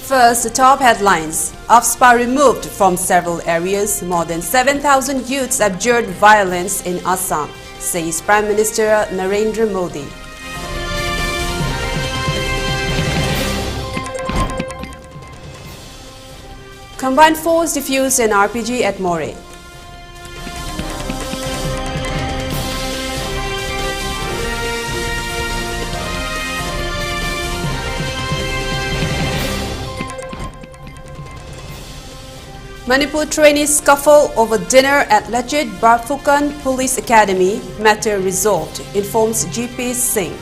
First, the top headlines. AFSPA removed from several areas. More than 7,000 youths abjured violence in Assam, says Prime Minister Narendra Modi. Combined force defused an RPG at Moreh. Manipur trainees scuffle over dinner at Lachit Barphukan Police Academy. Matter resolved, informs GP Singh.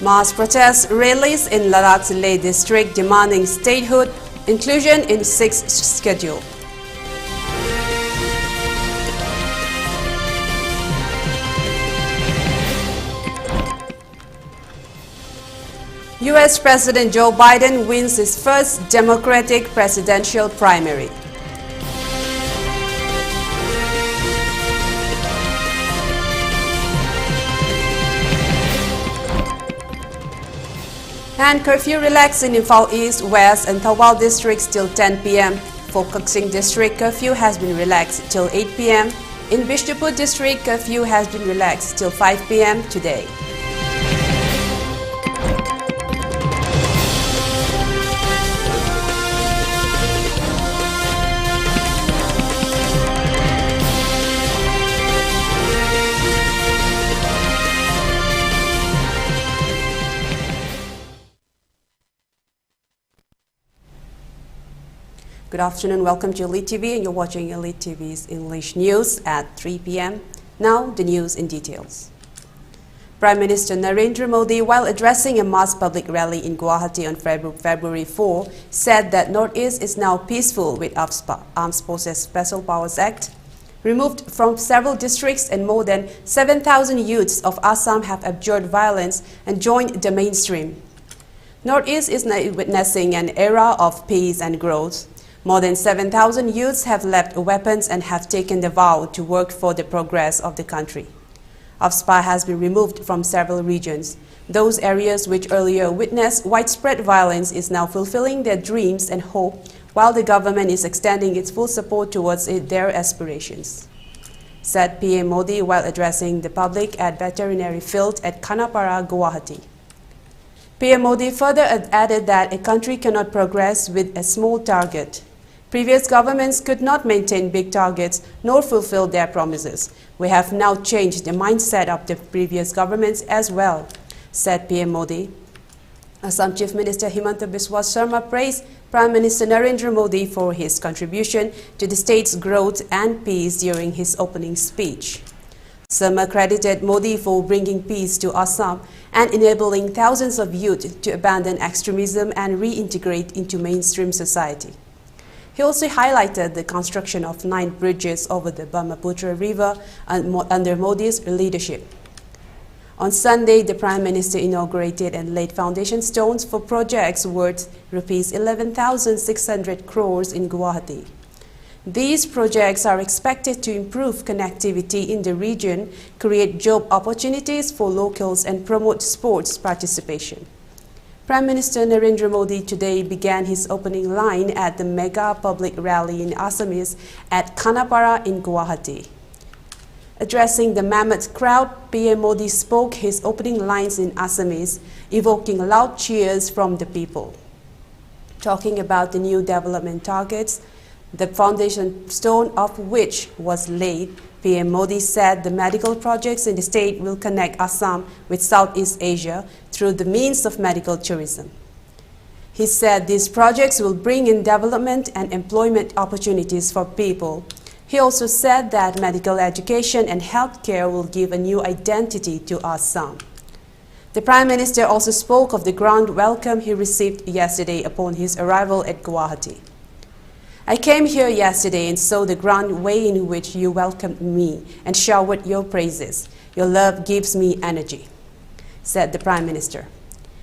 Mass protest rallies in Ladakh's Leh district demanding statehood, inclusion in 6th schedule. US President Joe Biden wins his first Democratic presidential primary. And curfew relaxed in Imphal East, West and Thawal districts till 10 p.m. For Kaksing district, curfew has been relaxed till 8 p.m. In Bishnupur district, curfew has been relaxed till 5 p.m. today. Good afternoon, welcome to ELITETV, and you're watching ELITETV's English News at 3 p.m. Now, the news in details. Prime Minister Narendra Modi, while addressing a mass public rally in Guwahati on February 4, said that Northeast is now peaceful with AFSPA, Armed Forces Special Powers Act, removed from several districts, and more than 7,000 youths of Assam have abjured violence and joined the mainstream. Northeast is now witnessing an era of peace and growth. More than 7,000 youths have left weapons and have taken the vow to work for the progress of the country. AFSPA has been removed from several regions. Those areas which earlier witnessed widespread violence is now fulfilling their dreams and hope, while the government is extending its full support towards their aspirations, said PM Modi while addressing the public at Veterinary Field at Khanapara, Guwahati. PM Modi further added that a country cannot progress with a small target. Previous governments could not maintain big targets nor fulfill their promises. We have now changed the mindset of the previous governments as well, said PM Modi. Assam Chief Minister Himanta Biswa Sarma praised Prime Minister Narendra Modi for his contribution to the state's growth and peace during his opening speech. Sarma credited Modi for bringing peace to Assam and enabling thousands of youth to abandon extremism and reintegrate into mainstream society. He also highlighted the construction of 9 bridges over the Brahmaputra River under Modi's leadership. On Sunday, the Prime Minister inaugurated and laid foundation stones for projects worth Rs 11,600 crores in Guwahati. These projects are expected to improve connectivity in the region, create job opportunities for locals, and promote sports participation. Prime Minister Narendra Modi today began his opening line at the mega public rally in Assamese at Khanapara in Guwahati. Addressing the mammoth crowd, PM Modi spoke his opening lines in Assamese, evoking loud cheers from the people. Talking about the new development targets, the foundation stone of which was laid, PM Modi said the medical projects in the state will connect Assam with Southeast Asia through the means of medical tourism. He said these projects will bring in development and employment opportunities for people. He also said that medical education and healthcare will give a new identity to Assam. The Prime Minister also spoke of the grand welcome he received yesterday upon his arrival at Guwahati. I came here yesterday and saw the grand way in which you welcomed me and showered your praises. Your love gives me energy, said the Prime Minister.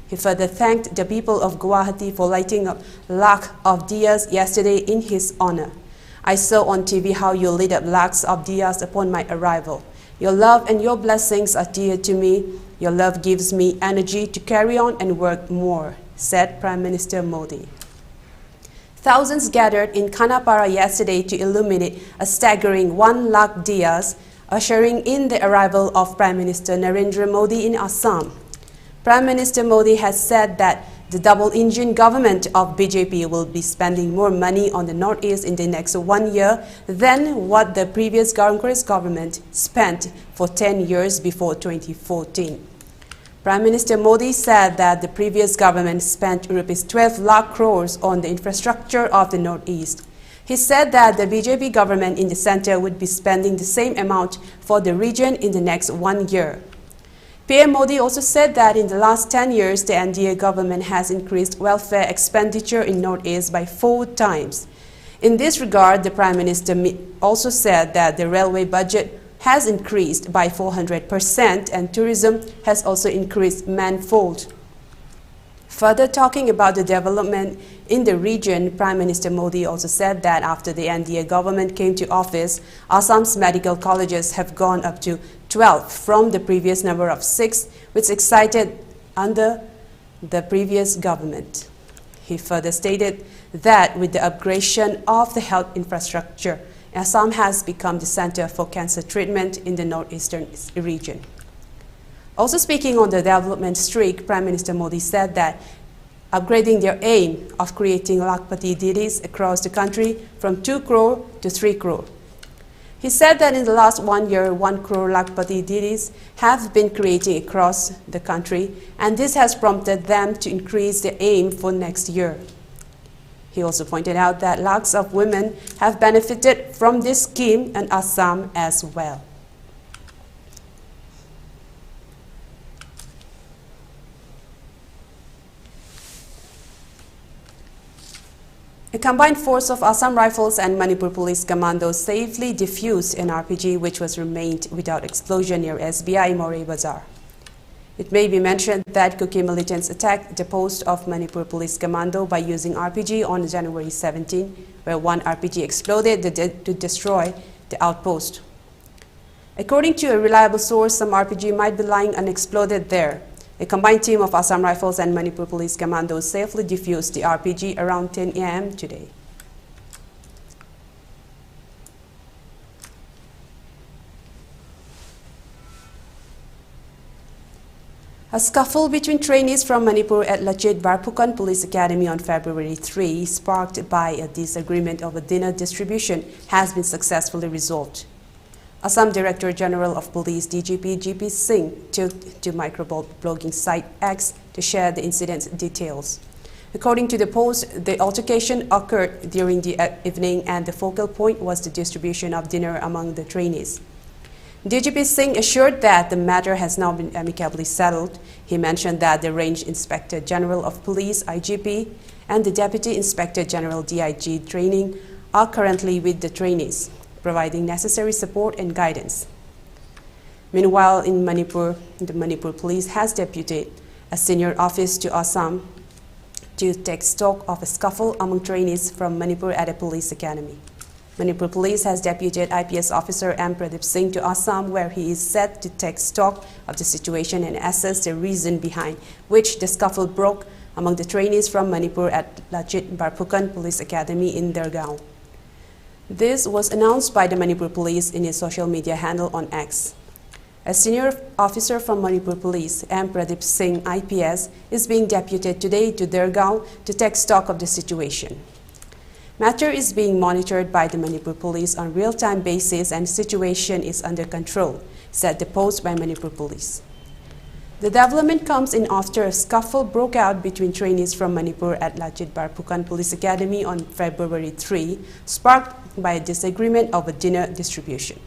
He further thanked the people of Guwahati for lighting up lakhs of diyas yesterday in his honor. I saw on TV how you lit up lakhs of diyas upon my arrival. Your love and your blessings are dear to me. Your love gives me energy to carry on and work more, said Prime Minister Modi. Thousands gathered in Khanapara yesterday to illuminate a staggering 1 lakh diyas, ushering in the arrival of Prime Minister Narendra Modi in Assam. Prime Minister Modi has said that the double-engine government of BJP will be spending more money on the Northeast in the next 1 year than what the previous Congress government spent for 10 years before 2014. Prime Minister Modi said that the previous government spent Rs 12 lakh crores on the infrastructure of the Northeast. He said that the BJP government in the center would be spending the same amount for the region in the next 1 year. PM Modi also said that in the last 10 years, the NDA government has increased welfare expenditure in Northeast by 4 times. In this regard, the Prime Minister also said that the railway budget has increased by 400% and tourism has also increased manifold. Further talking about the development in the region, Prime Minister Modi also said that after the NDA government came to office, Assam's medical colleges have gone up to 12 from the previous number of 6, which excited under the previous government. He further stated that with the upgradation of the health infrastructure, Assam has become the center for cancer treatment in the northeastern region. Also speaking on the development streak, Prime Minister Modi said that upgrading their aim of creating Lakpati didis across the country from 2 crore to 3 crore. He said that in the last 1 year, 1 crore Lakpati didis have been creating across the country, and this has prompted them to increase their aim for next year. He also pointed out that lakhs of women have benefited from this scheme in Assam as well. A combined force of Assam Rifles and Manipur Police Commandos safely defused an RPG which was remained without explosion near SBI Moreh Bazar. It may be mentioned that Kuki militants attacked the post of Manipur Police Commando by using RPG on January 17, where 1 RPG exploded to destroy the outpost. According to a reliable source, some RPG might be lying unexploded there. A combined team of Assam Rifles and Manipur Police Commandos safely defused the RPG around 10 a.m. today. A scuffle between trainees from Manipur at Lachit Barphukan Police Academy on February 3, sparked by a disagreement over dinner distribution, has been successfully resolved. Assam Director General of Police DGP GP Singh took to microblogging site X to share the incident's details. According to the post, the altercation occurred during the evening and the focal point was the distribution of dinner among the trainees. DGP Singh assured that the matter has now been amicably settled. He mentioned that the Range Inspector General of Police IGP and the Deputy Inspector General DIG training are currently with the trainees, providing necessary support and guidance. Meanwhile, in Manipur, the Manipur Police has deputed a senior officer to Assam to take stock of a scuffle among trainees from Manipur at a police academy. Manipur Police has deputed IPS officer M. Pradeep Singh to Assam, where he is set to take stock of the situation and assess the reason behind which the scuffle broke among the trainees from Manipur at Lachit Barphukan Police Academy in Dergaon. This was announced by the Manipur Police in its social media handle on X. A senior officer from Manipur Police, M. Pradeep Singh IPS, is being deputed today to Dergaon to take stock of the situation. Matter is being monitored by the Manipur Police on real-time basis and situation is under control, said the post by Manipur Police. The development comes in after a scuffle broke out between trainees from Manipur at Lachit Barphukan Police Academy on February 3, sparked by a disagreement over dinner distribution.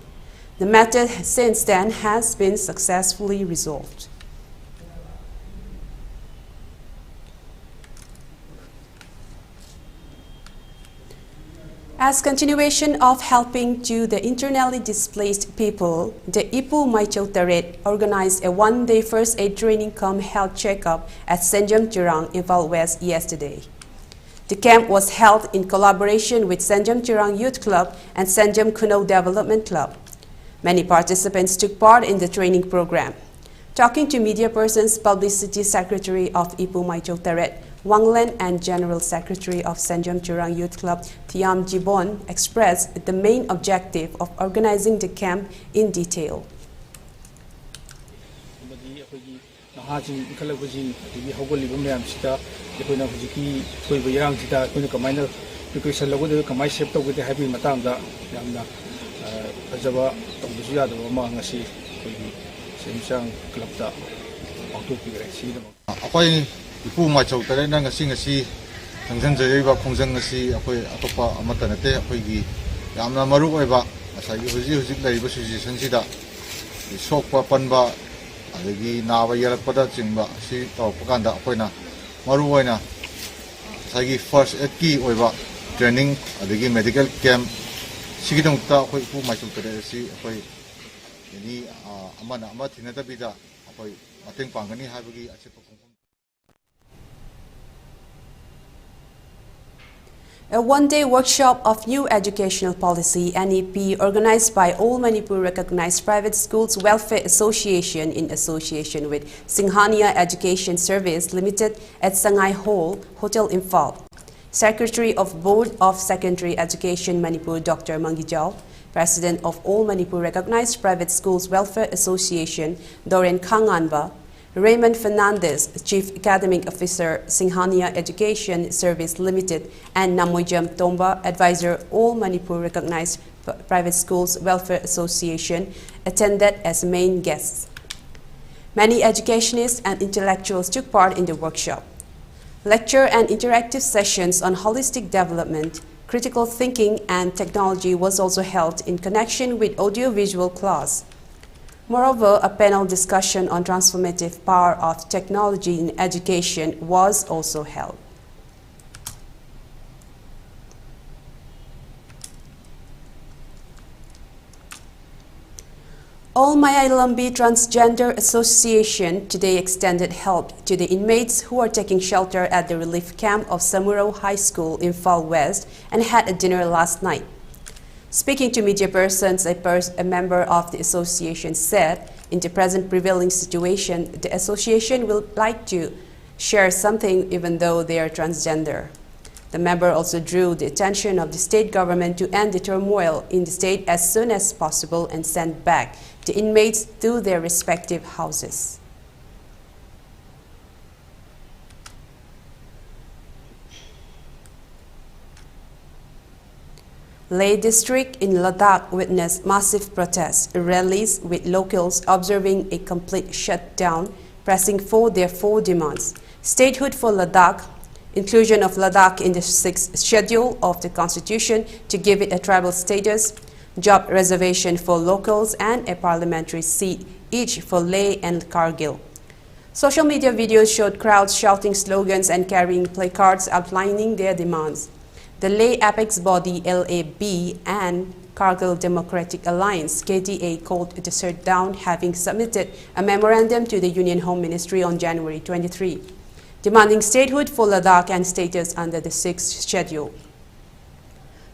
The matter since then has been successfully resolved. As continuation of helping to the internally displaced people, the Ipu Maichau Taret organized a one-day first aid training cum health checkup at Senjam Chirang, Imphal West yesterday. The camp was held in collaboration with Senjam Chirang Youth Club and Senjam Kuno Development Club. Many participants took part in the training program. Talking to media persons, Publicity Secretary of Ipu Maichok Taret, Wanglen and General Secretary of Sanjam Churang Youth Club, Thiam Jibon, expressed the main objective of organizing the camp in detail. Ipu Maichok Taret na ngasi tangjanjaiba khongjang ngasi akoi atopa amata nate akoi yamna maru oiba asai huji laiba situation sida sokpa panba adagi nawa yarakpada chingba si tawpakanda akoina maru oina asai first aid ki oiba training adagi medical camp sigidongta akoi Ipu Maichok Taret si akoi yani amana ama thinata bida akoi mateng pangani habagi achepa. A one-day workshop of new educational policy (NEP) organized by All Manipur Recognized Private Schools Welfare Association in association with Singhania Education Service Limited at Sangai Hall, Hotel Imphal. Secretary of Board of Secondary Education Manipur Dr. Mangijal, President of All Manipur Recognized Private Schools Welfare Association Doreen Khanganba, Raymond Fernandez, Chief Academic Officer, Singhania Education Service Limited, and Namoyjam Tomba, Advisor, All Manipur Recognized Private Schools Welfare Association, attended as main guests. Many educationists and intellectuals took part in the workshop. Lecture and interactive sessions on holistic development, critical thinking, and technology was also held in connection with audiovisual class. Moreover, a panel discussion on transformative power of technology in education was also held. All Mayalambi Transgender Association today extended help to the inmates who are taking shelter at the relief camp of Samuro High School in Imphal West and had a dinner last night. Speaking to media persons, a member of the association said, in the present prevailing situation, the association will like to share something even though they are transgender. The member also drew the attention of the state government to end the turmoil in the state as soon as possible and send back the inmates to their respective houses. Leh district in Ladakh witnessed massive protests, rallies with locals observing a complete shutdown, pressing for their four demands: statehood for Ladakh, inclusion of Ladakh in the 6th schedule of the constitution to give it a tribal status, job reservation for locals, and a parliamentary seat each for Leh and Kargil. Social media videos showed crowds shouting slogans and carrying placards outlining their demands. The Leh apex body LAB and Kargil Democratic Alliance KDA called the shutdown, having submitted a memorandum to the Union Home Ministry on January 23, demanding statehood for Ladakh and status under the 6th schedule.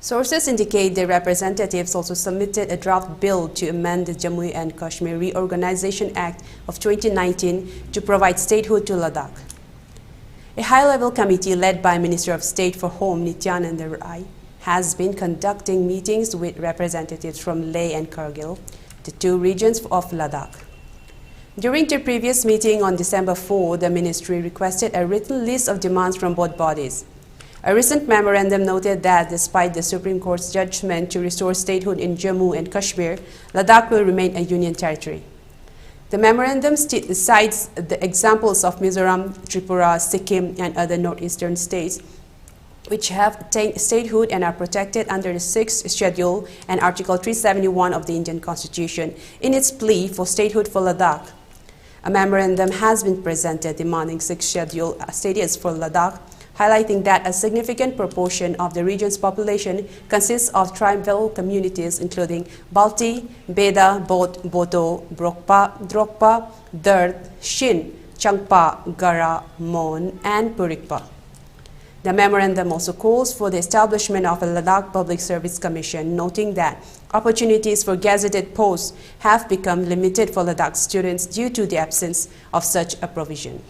Sources indicate the representatives also submitted a draft bill to amend the Jammu and Kashmir Reorganization Act of 2019 to provide statehood to Ladakh. A high-level committee led by Minister of State for Home Nityananda Rai has been conducting meetings with representatives from Leh and Kargil, the two regions of Ladakh. During the previous meeting on December 4, the ministry requested a written list of demands from both bodies. A recent memorandum noted that despite the Supreme Court's judgment to restore statehood in Jammu and Kashmir, Ladakh will remain a union territory. The memorandum cites the examples of Mizoram, Tripura, Sikkim, and other northeastern states, which have attained statehood and are protected under the 6th schedule and Article 371 of the Indian Constitution in its plea for statehood for Ladakh. A memorandum has been presented demanding 6th schedule status for Ladakh, highlighting that a significant proportion of the region's population consists of tribal communities including Balti, Beda, Bod, Bodo, Brokpa, Drokpa, Derd, Shin, Changpa, Gara, Mon, and Purikpa. The memorandum also calls for the establishment of a Ladakh Public Service Commission, noting that opportunities for gazetted posts have become limited for Ladakh students due to the absence of such a provision.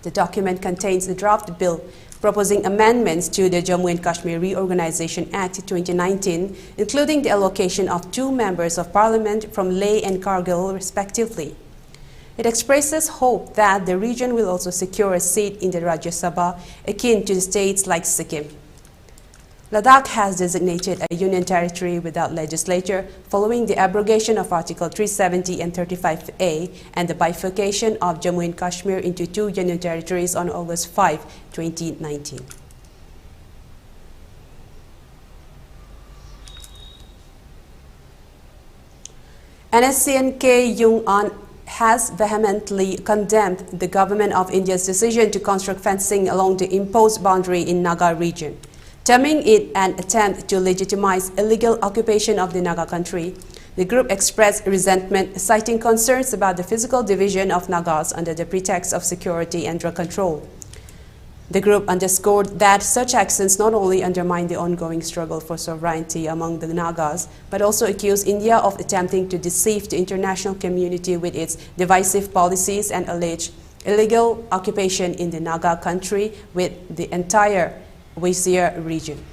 The document contains a draft bill proposing amendments to the Jammu and Kashmir Reorganization Act 2019, including the allocation of 2 members of parliament from Leh and Kargil respectively. It expresses hope that the region will also secure a seat in the Rajya Sabha akin to the states like Sikkim. Ladakh has designated a union territory without legislature following the abrogation of Article 370 and 35A and the bifurcation of Jammu and Kashmir into 2 union territories on August 5, 2019. NSCN-K Jung-an has vehemently condemned the government of India's decision to construct fencing along the imposed boundary in Naga region, terming it an attempt to legitimize illegal occupation of the Naga country. The group expressed resentment, citing concerns about the physical division of Nagas under the pretext of security and drug control. The group underscored that such actions not only undermine the ongoing struggle for sovereignty among the Nagas, but also accuse India of attempting to deceive the international community with its divisive policies and allege illegal occupation in the Naga country with the entire Vaisya region.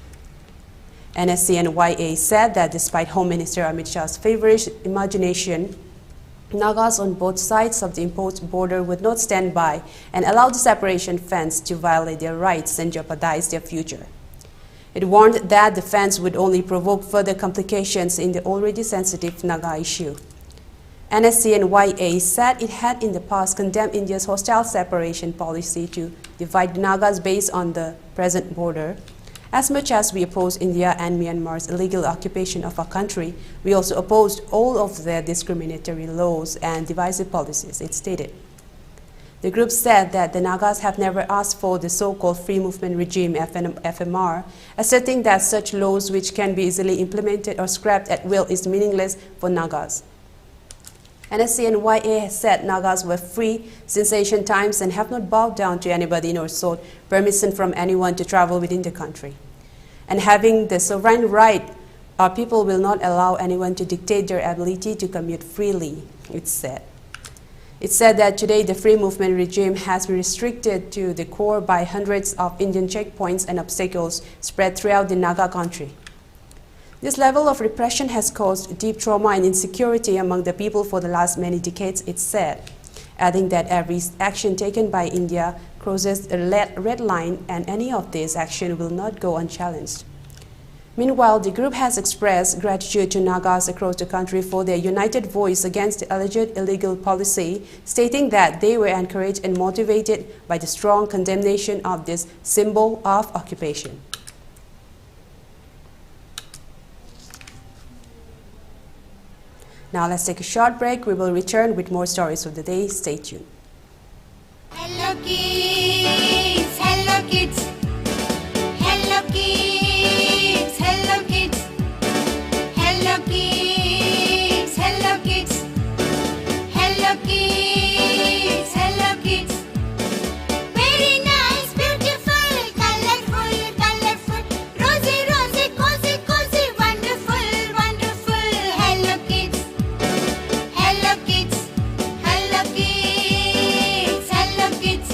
NSCN-YA said that despite Home Minister Amit Shah's feverish imagination, Nagas on both sides of the imposed border would not stand by and allow the separation fence to violate their rights and jeopardize their future. It warned that the fence would only provoke further complications in the already sensitive Naga issue. NSCN-YA said it had in the past condemned India's hostile separation policy to divide the Nagas based on the present border. As much as we oppose India and Myanmar's illegal occupation of our country, we also opposed all of their discriminatory laws and divisive policies, it stated. The group said that the Nagas have never asked for the so-called free movement regime, FMR, asserting that such laws which can be easily implemented or scrapped at will is meaningless for Nagas. NSCN-YA has said Nagas were free since ancient times and have not bowed down to anybody nor sought permission from anyone to travel within the country. And having the sovereign right, our people will not allow anyone to dictate their ability to commute freely, it said. It said that today the free movement regime has been restricted to the core by hundreds of Indian checkpoints and obstacles spread throughout the Naga country. This level of repression has caused deep trauma and insecurity among the people for the last many decades, it said, adding that every action taken by India crosses a red line and any of this action will not go unchallenged. Meanwhile, the group has expressed gratitude to Nagas across the country for their united voice against the alleged illegal policy, stating that they were encouraged and motivated by the strong condemnation of this symbol of occupation. Now let's take a short break. We will return with more stories of the day. Stay tuned. Hello kids, hello kids, hello kids, hello kids, hello kids, hello kids, hello kids, hello kids. Very nice, beautiful, colorful, colorful, rosy, rosy, cozy, cozy, wonderful, wonderful. Hello kids, hello kids, hello kids, hello kids,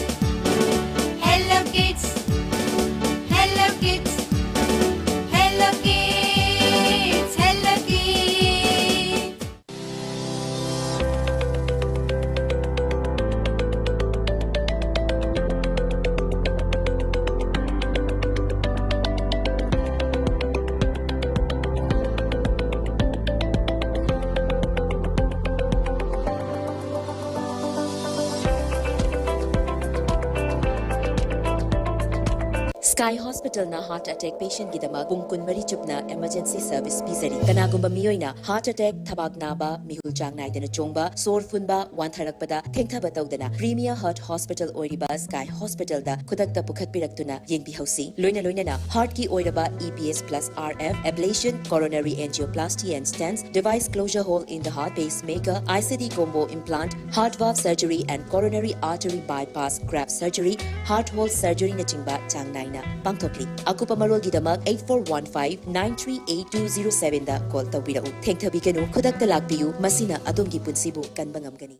hello kids. Sky Hospital na heart attack patient gidama bungkun mari chupna emergency service pizari. Kanagumba miyoina heart attack thabak naba mihul jang naidana chongba sor funba wantharakpada thengthaba tawdana Premier Heart Hospital oiriba Sky Hospital da khudakta pukhat piraktuna yengbi hausi. Loina na heart ki oiraba EPS plus RF ablation, coronary angioplasty and stents, device closure hole in the heart, pacemaker, ICD combo implant, heart valve surgery and coronary artery bypass graft surgery, heart hole surgery na chingba chang naina pangthokli. Akupa marol gidamak 8415-938207 da call tawbirau. Thengthabi kanu khudak talak biyu masina adongi punsibu kanbangamgani.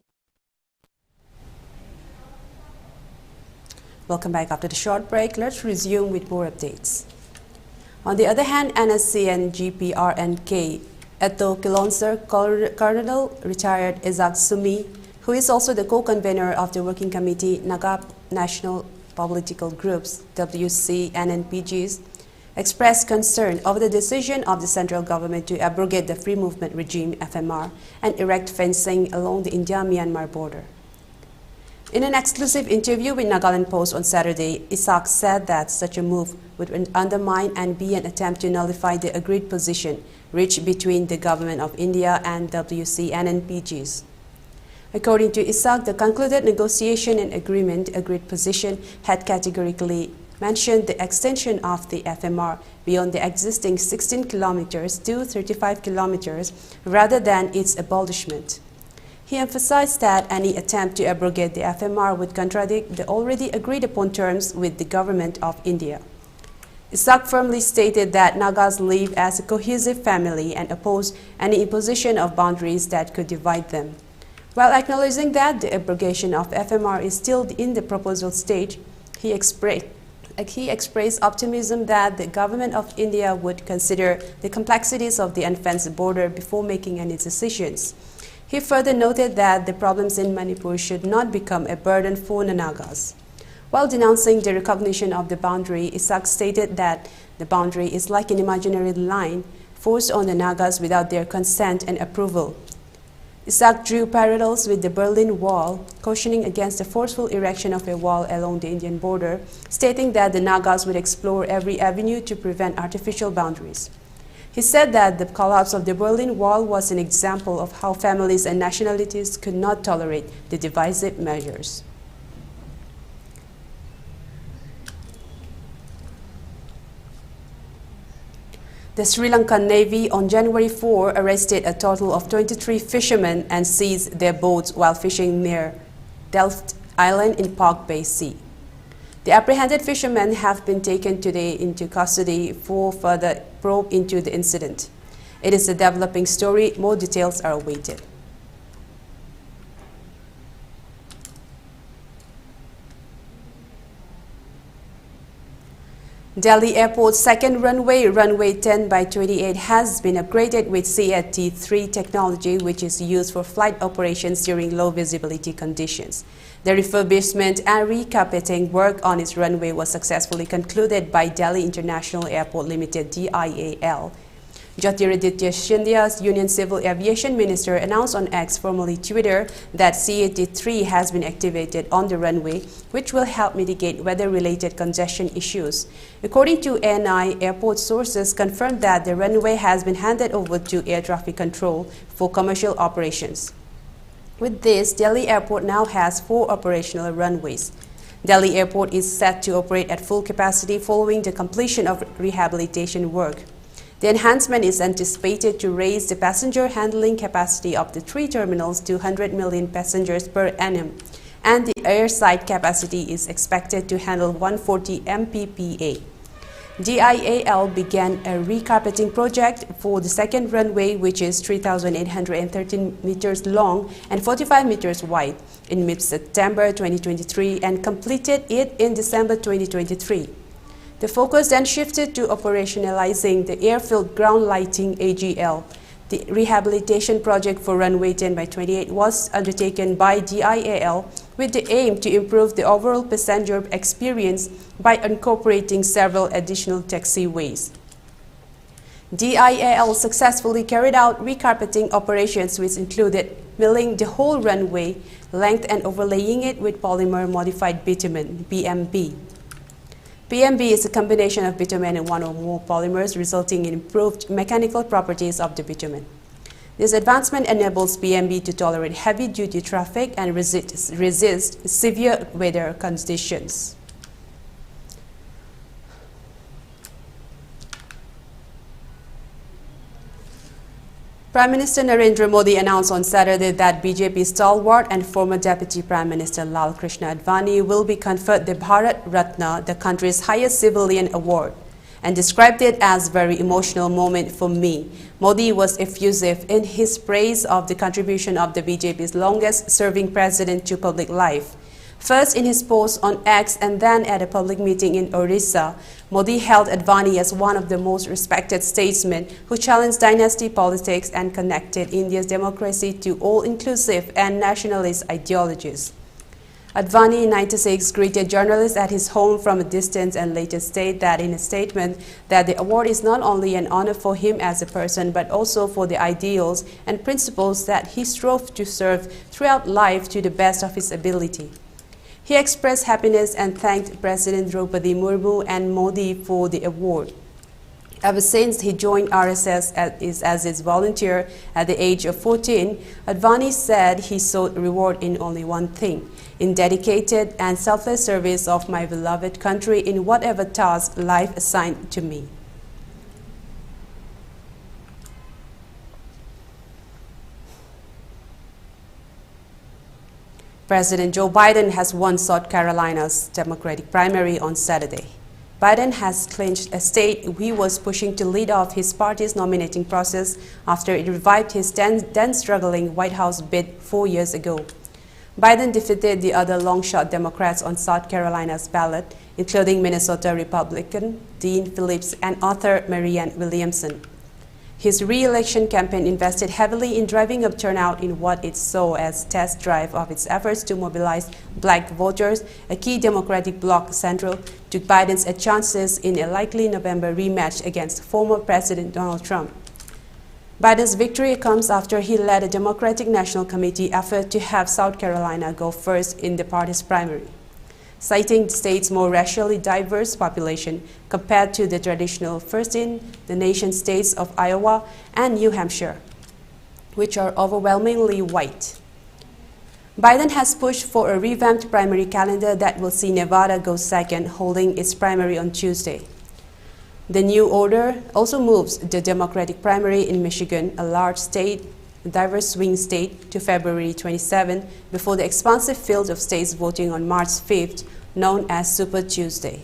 Welcome back after the short break. Let's resume with more updates. On the other hand, NSC and GPRNK Eto Kilonser Colonel retired Isaac Sumi, who is also the co-convener of the Working Committee Naga National Political Groups WC and NPGs, expressed concern over the decision of the central government to abrogate the free movement regime FMR and erect fencing along the India-Myanmar border. In an exclusive interview with Nagaland Post on Saturday, Isaac said that such a move would undermine and be an attempt to nullify the agreed position reached between the government of India and WC and NPGs. According to Isaac, the concluded negotiation and agreed position had categorically mentioned the extension of the FMR beyond the existing 16 kilometers to 35 kilometers rather than its abolishment. He emphasized that any attempt to abrogate the FMR would contradict the already agreed upon terms with the government of India. Isaac firmly stated that Nagas live as a cohesive family and opposed any imposition of boundaries that could divide them. While acknowledging that the abrogation of FMR is still in the proposal stage, he expressed optimism that the government of India would consider the complexities of the unfenced border before making any decisions. He further noted that the problems in Manipur should not become a burden for the Nagas. While denouncing the recognition of the boundary, Isaac stated that the boundary is like an imaginary line forced on the Nagas without their consent and approval. Isaac drew parallels with the Berlin Wall, cautioning against the forceful erection of a wall along the Indian border, stating that the Nagas would explore every avenue to prevent artificial boundaries. He said that the collapse of the Berlin Wall was an example of how families and nationalities could not tolerate the divisive measures. The Sri Lankan Navy on January 4 arrested a total of 23 fishermen and seized their boats while fishing near Delft Island in Park Bay Sea. The apprehended fishermen have been taken today into custody for further probe into the incident. It is a developing story. More details are awaited. Delhi Airport's second runway, runway 10/28, has been upgraded with CAT-3 technology, which is used for flight operations during low visibility conditions. The refurbishment and recarpeting work on its runway was successfully concluded by Delhi International Airport Limited (DIAL). Jyotiraditya Scindia's Union Civil Aviation Minister announced on X, formerly Twitter, that CAT-3 has been activated on the runway, which will help mitigate weather-related congestion issues. According to ANI, airport sources confirmed that the runway has been handed over to air traffic control for commercial operations. With this, Delhi Airport now has 4 operational runways. Delhi Airport is set to operate at full capacity following the completion of rehabilitation work. The enhancement is anticipated to raise the passenger handling capacity of the 3 terminals to 100 million passengers per annum, and the airside capacity is expected to handle 140 mppa. DIAL began a recarpeting project for the second runway, which is 3,813 meters long and 45 meters wide, in mid-September 2023 and completed it in December 2023. The focus then shifted to operationalizing the airfield ground lighting AGL. The rehabilitation project for runway 10/28 was undertaken by DIAL with the aim to improve the overall passenger experience by incorporating several additional taxiways. DIAL successfully carried out recarpeting operations which included milling the whole runway length and overlaying it with polymer modified bitumen (PMB). PMB is a combination of bitumen and one or more polymers, resulting in improved mechanical properties of the bitumen. This advancement enables PMB to tolerate heavy-duty traffic and resist severe weather conditions. Prime Minister Narendra Modi announced on Saturday that BJP stalwart and former Deputy Prime Minister Lal Krishna Advani will be conferred the Bharat Ratna, the country's highest civilian award, and described it as a very emotional moment for me. Modi was effusive in his praise of the contribution of the BJP's longest-serving president to public life. First in his post on X and then at a public meeting in Orissa, Modi hailed Advani as one of the most respected statesmen who challenged dynasty politics and connected India's democracy to all-inclusive and nationalist ideologies. Advani, 96, greeted journalists at his home from a distance and later stated that in a statement that the award is not only an honor for him as a person but also for the ideals and principles that he strove to serve throughout life to the best of his ability. He expressed happiness and thanked President Draupadi Murmu and Modi for the award. Ever since he joined RSS as his volunteer at the age of 14, Advani said he sought reward in only one thing: in dedicated and selfless service of my beloved country in whatever task life assigned to me. President Joe Biden has won South Carolina's Democratic primary on Saturday. Biden has clinched a state he was pushing to lead off his party's nominating process after it revived his then struggling White House bid 4 years ago. Biden defeated the other long-shot Democrats on South Carolina's ballot, including Minnesota Republican Dean Phillips and author Marianne Williamson. His re-election campaign invested heavily in driving up turnout in what it saw as a test drive of its efforts to mobilize black voters, a key Democratic bloc central to Biden's chances in a likely November rematch against former President Donald Trump. Biden's victory comes after he led a Democratic National Committee effort to have South Carolina go first in the party's primary, citing the state's more racially diverse population compared to the traditional first-in-the-nation states of Iowa and New Hampshire, which are overwhelmingly white. Biden has pushed for a revamped primary calendar that will see Nevada go second, holding its primary on Tuesday. The new order also moves the Democratic primary in Michigan, a large state, a diverse swing state, to February 27 before the expansive field of states voting on March 5th, known as Super Tuesday.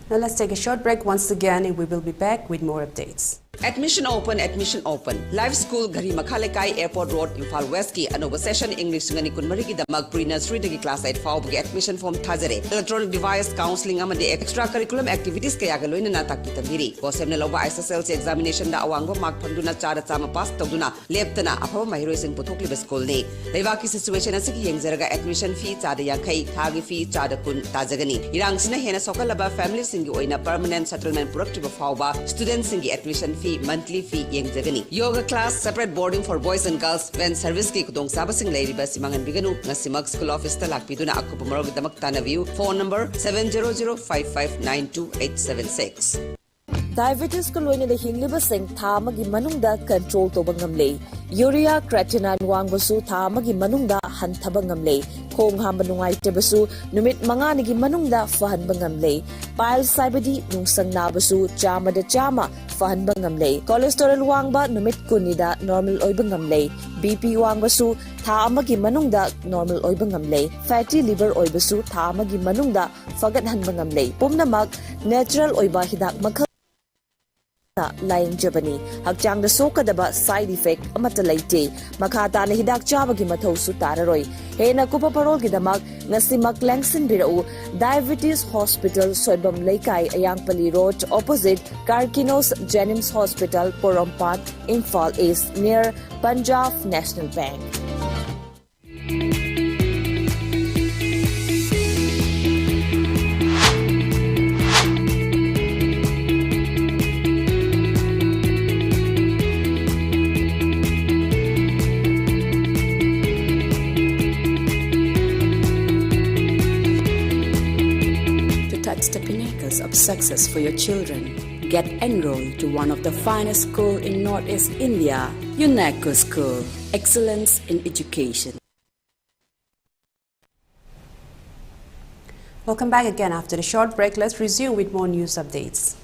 Now let's take a short break once again and we will be back with more updates. Admission open, admission open. Live school Gari Makhalekai Airport Road, Imphal West ki anova session English ngani kunmari ki damak pre-nursery dagi class 8 fao bagi admission form thajare. Electronic device counseling amadi extracurriculum activities kaya ga loina na takki tabiri. Bosem na loba SSLC examination da awangba mark phanduna chara chama pass tawduna leptana afaba mahiroi sing puthokli ba school ne. Leibaki situation asiki yengzaraga admission fee chada yakai, thagi fee chada kun tajagani. Irang sina hena sokalaba family singi oina permanent settlement puraktiba fao ba students singi admission fee monthly fee yengzagani. Yoga class, separate boarding for boys and girls, when service ki kudong sabasing lairiba simangan biganu nga simag school office ta lakpiduna ako pumarog damak tanaviu. Phone number 700-5592876. Diabetes ko loina da hingliba sing thamagi manungda control to bangamle. Urea creatinine wangbasu thamagi manungda hanthaba ngamle. Khong hamba nungai tebasu numit manganigi manungda fahan bangamle. Pile saibadi nungsang nabasu chama da chama fahan bangamle. Cholesterol wangba numit kunida normal oy bangamle. BP wangbasu thamagi manungda normal oy bangamle. Fatty liver oy basu thamagi manungda fagat han bangamle. Pumnamak natural oy ba hidak makha Lying Jabani, Hakjang the Sokadaba side effect, Amatalaite, Makata na hidak chabagi matho sutararoi, Hena Kupa Parol Gidamak, Nasimak Langson Biro, Diabetes Hospital, Soibam Laikai, Ayangpali Road, opposite Karkinos Jennings Hospital, Porompat, Imphal East, near Punjab National Bank. of success for your children, get enrolled to one of the finest schools in Northeast India, UNESCO School. Excellence in education. Welcome back again after the short break. Let's resume with more news updates.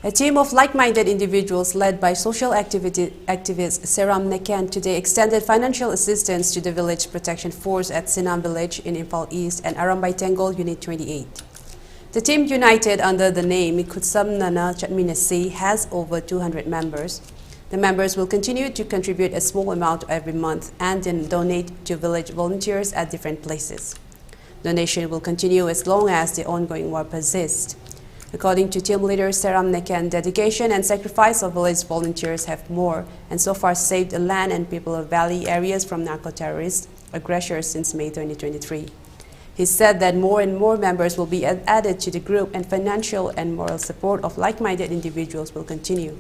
A team of like-minded individuals led by social activist Seram Neken today extended financial assistance to the Village Protection Force at Sinam Village in Imphal East and Arambay Tengol Unit 28. The team, united under the name Ikutsam Nana Chatminasi, has over 200 members. The members will continue to contribute a small amount every month and then donate to village volunteers at different places. Donation will continue as long as the ongoing war persists. According to team leader Seram Neken, dedication and sacrifice of village volunteers have more and so far saved the land and people of valley areas from narco-terrorist aggressors since May 2023. He said that more and more members will be added to the group and financial and moral support of like-minded individuals will continue.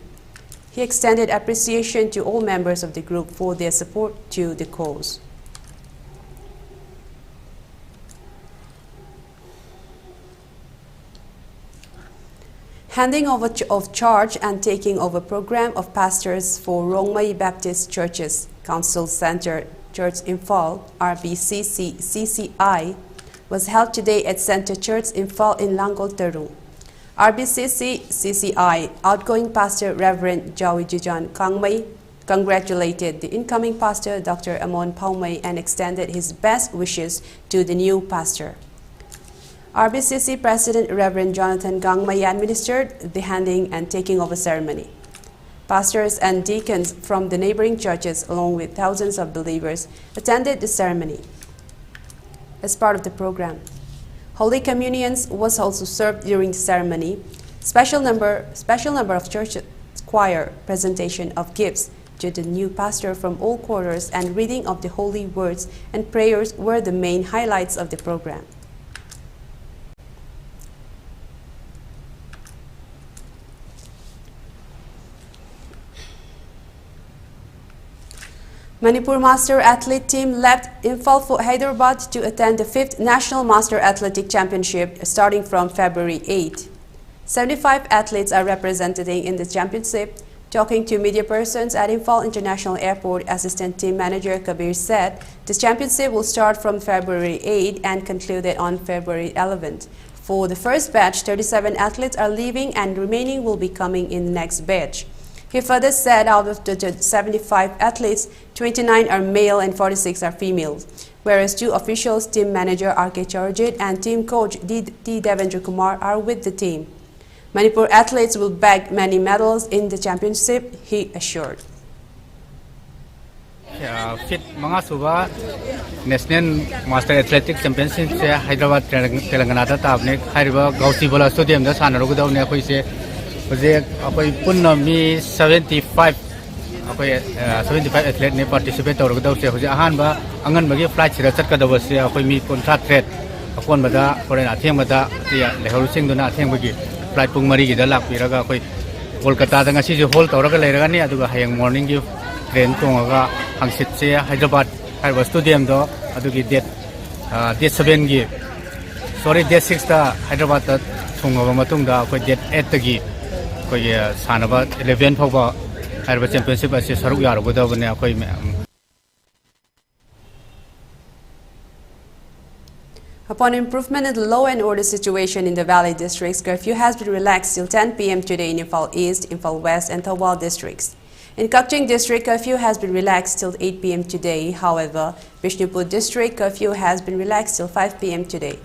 He extended appreciation to all members of the group for their support to the cause. Handing over of charge and taking over program of pastors for Rongmai Baptist Churches Council Center Church Imphal RBCC-CCI was held today at Center Church Imphal in Langol Tarung. RBCC-CCI outgoing pastor Reverend Jawi Jijan Kangmai congratulated the incoming pastor Dr. Amon Paumai and extended his best wishes to the new pastor. RBCC President Reverend Jonathan Gangmai administered the handing and taking over ceremony. Pastors and deacons from the neighboring churches, along with thousands of believers, attended the ceremony. As part of the program, Holy Communions was also served during the ceremony. Special number of church choir, presentation of gifts to the new pastor from all quarters, and reading of the holy words and prayers were the main highlights of the program. Manipur Master Athlete team left Imphal for Hyderabad to attend the 5th National Master Athletic Championship starting from February 8. 75 athletes are representing in the championship. Talking to media persons at Imphal International Airport, Assistant Team Manager Kabir said the championship will start from February 8 and concluded on February 11th. For the first batch, 37 athletes are leaving and remaining will be coming in the next batch. He further said out of the 75 athletes, 29 are male and 46 are females, whereas 2 officials, team manager R.K. Charjit and team coach D. Devendra Kumar, are with the team. Manipur athletes will bag many medals in the championship, he assured. Fit mga suba National Master Athletic Championship se Hyderabad Telangana ta tabne khariba Gausi Bola Stadium da sana ro gudau ne khoi se Ojek apai punna mi 75 athlete ne participate tor gudau se hoje ahan ba angan bagi flight sira chat ka daw se apai mi contract threat akon bada korena theng bada ya lehor sing duna theng bagi flight pung mari gi da lak piraga apai Kolkata da ngasi je hol toraga leiraga ni aduga hayang morning gi train tongaga hangsit se Hyderabad Hyderabad Stadium do adugi date 7 gi sorry date 6 ta Hyderabad ta thongaba matung da apai date 8 ta gi Sanaba 11 Pogba Hyderabad Championship as Saruk Yarogudavane. Upon improvement in the law and order situation in the Valley districts, curfew has been relaxed till 10 p.m. today in Imphal East, Imphal West and Thawal districts. In Kakching district, curfew has been relaxed till 8 p.m. today. However, Bishnupur district curfew has been relaxed till 5 p.m. today.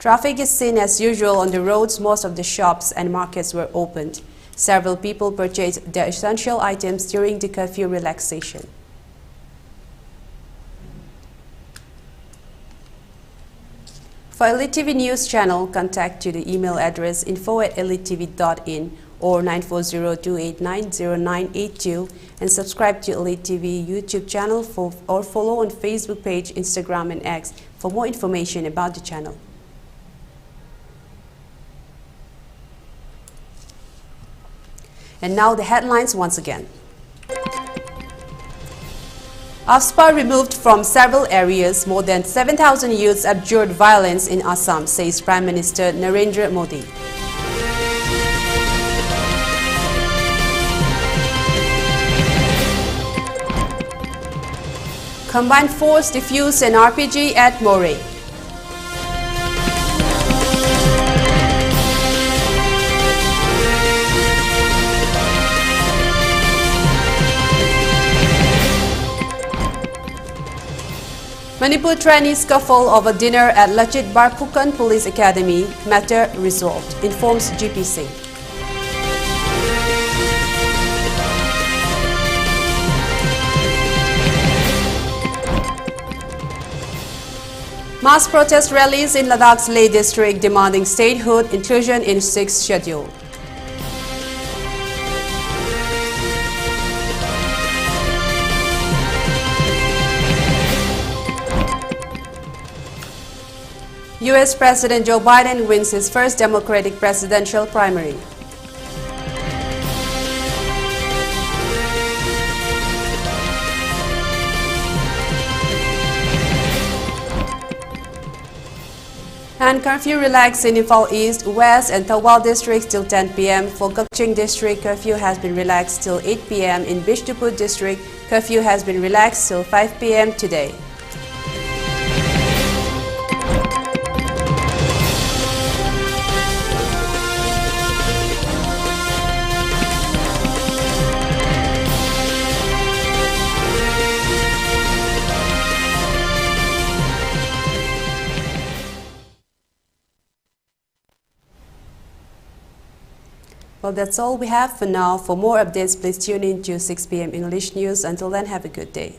Traffic is seen as usual on the roads. Most of the shops and markets were opened. Several people purchased their essential items during the curfew relaxation. For ELITETV News channel, contact to the email address info@elitetv.in or 940-289-0982 and subscribe to ELITETV YouTube channel or follow on Facebook page, Instagram and X for more information about the channel. And now the headlines once again. AFSPA removed from several areas. More than 7,000 youths abjured violence in Assam, says Prime Minister Narendra Modi. Combined force defuse an RPG at Moreh. Manipur trainee scuffle over dinner at Lachit Barphukan Police Academy. Matter resolved, informs GPC. Mass protest rallies in Ladakh's Leh district demanding statehood inclusion in 6th schedule. US President Joe Biden wins his first Democratic presidential primary. And curfew relaxed in Imphal East, West and Thawal districts till 10 p.m. For Gakching district, curfew has been relaxed till 8 p.m. In Bishnupur district, curfew has been relaxed till 5 p.m. today. Well, that's all we have for now. For more updates, please tune in to 6 p.m. English News. Until then, have a good day.